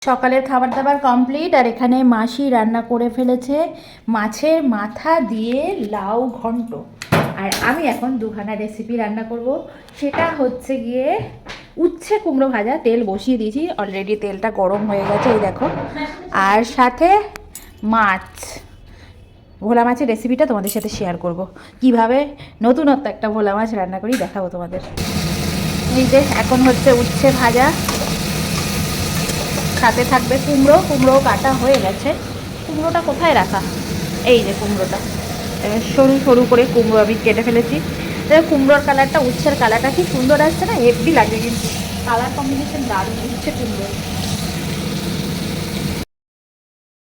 সকালের খাবার দাবার কমপ্লিট। আর এখানে মাসি রান্না করে ফেলেছে মাছের মাথা দিয়ে লাউ ঘন্ট। আর আমি এখন দুখানা রেসিপি রান্না করব। সেটা হচ্ছে গিয়ে উচ্ছে কুমড়ো ভাজা। তেল বসিয়ে দিয়েছি অলরেডি, তেলটা গরম হয়ে গেছে এই দেখো। আর সাথে মাছ, ভোলা মাছের রেসিপিটা তোমাদের সাথে শেয়ার করব। কিভাবে নতুনত্ব একটা ভোলা মাছ রান্না করি দেখাবো তোমাদের। এই যে এখন হচ্ছে উচ্ছে ভাজা, সাথে থাকবে কুমড়ো। কুমড়ো কাটা হয়ে গেছে। কুমড়োটা কোথায় রাখা? এই যে কুমড়োটা, সরু সরু করে কুমড়ো আমি কেটে ফেলেছি। কুমড়োর কালারটা, উচ্ছের কালারটা কি সুন্দর আসছে না? হেভি লাগে কিন্তু, কালার কম্বিনেশন দারুণ উচ্ছে কুমড়ো।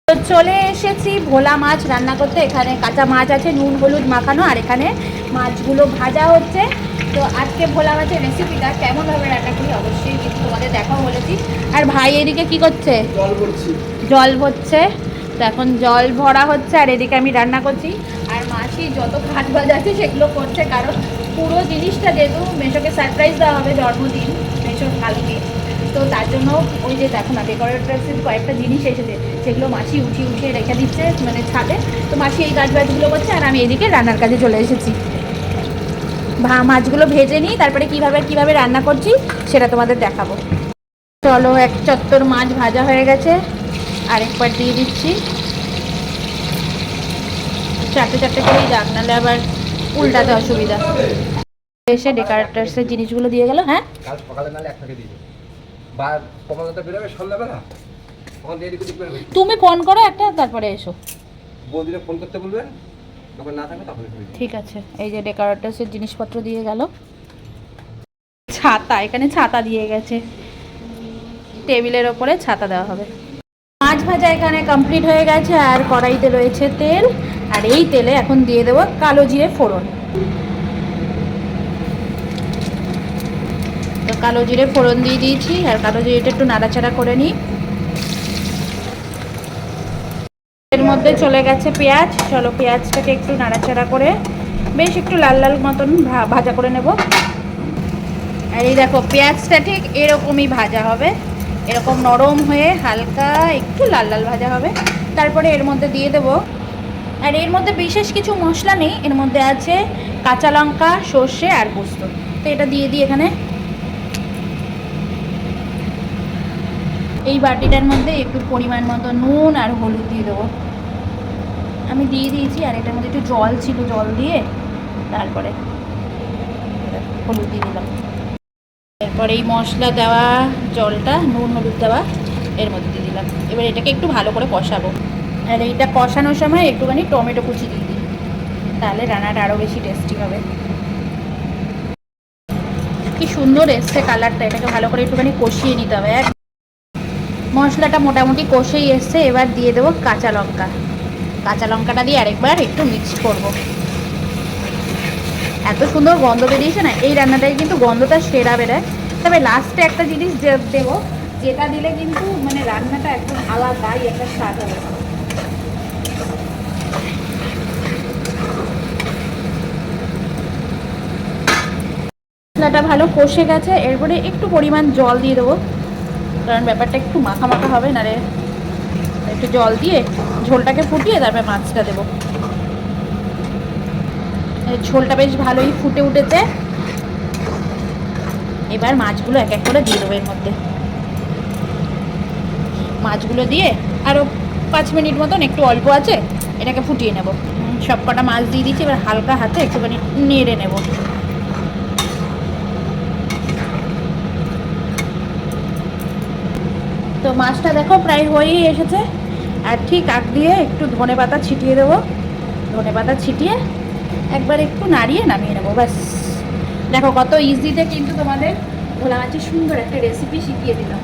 তো চলে এসেছি ভোলা মাছ রান্না করতে। এখানে কাঁচা মাছ আছে নুন হলুদ মাখানো, আর এখানে মাছগুলো ভাজা হচ্ছে। তো আজকে ভোলা মাছের রেসিপিটা কেমনভাবে রান্না করি অবশ্যই কিন্তু তোমাদের দেখাও বলেছি। আর ভাই এদিকে কি করছে? জল ভরছে। তো এখন জল ভরা হচ্ছে আর এদিকে আমি রান্না করছি। আর মাসি যত কাজ বাজ আছে সেগুলো করছে, কারণ পুরো জিনিসটা যেহেতু মেশোকে সারপ্রাইজ দেওয়া হবে, জন্মদিন মেশোর কালকে। তো তার জন্য ওই যে দেখো না ডেকোরেটরসের কয়েকটা জিনিস এসেছে, সেগুলো মাসি উঠিয়ে রেখে দিচ্ছে মানে ছাদে। তো মাসি এই কাজ বাজগুলো করছে আর আমি এদিকে রান্নার কাজে চলে এসেছি। মাছগুলো ভেজে নিই, তারপরে কিভাবে রান্না করছি সেটা তোমাদের দেখাবো। চলো, এক চত্বর মাছ ভাজা হয়ে গেছে, আরেকবার দিয়ে দিচ্ছি। চারটে করেই যাক, নাহলে আবার উল্টাতে অসুবিধা। এসে ডেকোরেটরসের জিনিসগুলো দিয়ে গেল। হ্যাঁ, কাল সকালে নালে একটাকে দিয়ে বা কমাতে বেরোবে সন্ধ্যাবেলা, তখন রেডি করে দিবেন। তুমি ফোন করো একটা, তারপরে এসো। বৌদিরে ফোন করতে বলবেন, যখন না থাকবে তখন করে দিবেন। ঠিক আছে। এই যে ডেকোরেটরসের জিনিসপত্র দিয়ে গেল। ছাতা, এখানে ছাতা দিয়ে গেছে, টেবিলের ওপরে ছাতা দেওয়া হবে। মাছ ভাজা এখানে কমপ্লিট হয়ে গেছে। আর কড়াইতে রয়েছে তেল, আর এই তেলে এখন দিয়ে দেবো কালো জিরে ফোড়ন। তো কালো জিরে ফোড়ন দিয়ে দিয়েছি, আর কালো জিরেটা একটু নাড়াচাড়া করে নিই। এর মধ্যে চলে গেছে পেঁয়াজ। চলো পেঁয়াজটাকে একটু নাড়াচাড়া করে বেশ একটু লাল লাল মতন ভাজা করে নেব। আর এই দেখো পেঁয়াজটা ঠিক এরকমই ভাজা হবে, এরকম নরম হয়ে হালকা একটু লাল লাল ভাজা হবে। তারপরে এর মধ্যে দিয়ে দেব, আর এর মধ্যে বিশেষ কিছু মশলা নেই, এর মধ্যে আছে কাঁচা লঙ্কা, সর্ষে আর পোস্ত। তো এটা দিয়ে দিই এখানে। এই বাটিটার মধ্যে একটু পরিমাণ মতো নুন আর হলুদ দিয়ে দেবো। আমি দিয়ে দিয়েছি। আর এটার মধ্যে একটু জল ছিল, জল দিয়ে তারপরে হলুদ দিয়ে দিলাম। এরপর এই মশলা দেওয়া জলটা, নুন হলুদ দেওয়া এর মধ্যে দিয়ে দিলাম। এবার এটাকে একটু ভালো করে কষাবো। আর এইটা কষানোর সময় একটুখানি টমেটো কুচি দিয়ে দিই, তাহলে রান্নাটা আরও বেশি টেস্টি হবে। কি সুন্দর এসছে কালারটা। এটাকে ভালো করে একটুখানি কষিয়ে নিতে হবে। মশলাটা মোটামুটি কষেই এসছে। এবার দিয়ে দেবো কাঁচা লঙ্কা। কাঁচা লঙ্কাটা দিয়ে আরেকবার একটু মিক্স করব। এত সুন্দর গন্ধ বেরিয়েছে না এই রান্নাটাই, কিন্তু গন্ধটা সেরা বেরোয়। তবে লাস্টে একটা জিনিস দেবো, যেটা দিলে কিন্তু মানে রান্নাটা একদম আলাদাই একটা স্বাদ হবে। মশলাটা ভালো কষে গেছে। এরপরে একটু পরিমাণ জল দিয়ে দেবো, কারণ ব্যাপারটা একটু মাখা মাখা হবে না রে। একটু জল দিয়ে ঝোলটাকে ফুটিয়ে তারপরে মাছটা দেবো। ঝোলটা বেশ ভালোই ফুটে উঠেছে। এবার মাছগুলো এক এক করে দিয়ে দেবো এর মধ্যে। মাছগুলো দিয়ে আরও 5 মিনিট মতন একটু অল্প আছে এটাকে ফুটিয়ে নেব। সব কটা মাছ দিয়ে দিচ্ছি। এবার হালকা হাতে একটুখানি নেড়ে নেব। তো মাছটা দেখো প্রায় হয়েই এসেছে। আর ঠিক আগ দিয়ে একটু ধনেপাতা ছিটিয়ে দেবো। ধনেপাতা ছিটিয়ে একবার একটু নাড়িয়ে নামিয়ে নেবো, ব্যাস। দেখো কত ইজিতে কিন্তু তোমাদের ভোলা মাছের সুন্দর একটা রেসিপি শিখিয়ে দিলাম।